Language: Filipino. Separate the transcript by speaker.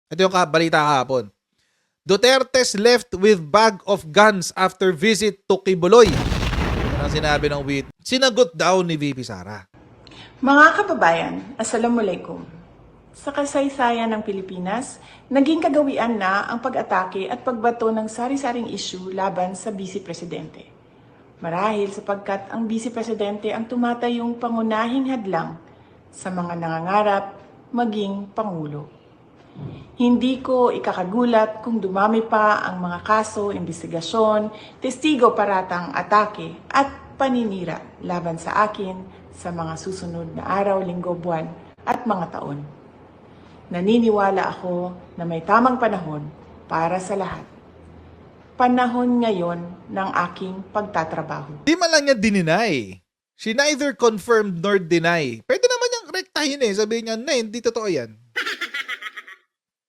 Speaker 1: Ito yung balita kahapon. Duterte's left with bag of guns after visit to Kibuloy. Yan ang sinabi ng wit. Sinagot daw ni VP Sara.
Speaker 2: Mga kababayan, Assalamualaikum. Sa kasaysayan ng Pilipinas, naging kagawian na ang pag-atake at pagbato ng sari-saring issue laban sa Vice Presidente. Marahil sapagkat ang Vice Presidente ang tumatayong pangunahing hadlang sa mga nangangarap maging Pangulo. Hindi ko ikakagulat kung dumami pa ang mga kaso, investigasyon, testigo paratang atake at paninira laban sa akin sa mga susunod na araw, linggo, buwan at mga taon. Naniniwala ako na may tamang panahon para sa lahat. Panahon ngayon ng aking pagtatrabaho.
Speaker 1: Di man lang niya dininay. She neither confirmed nor deny. Pwede naman niyang rektahin eh. Sabihin niya, na hindi totoo yan.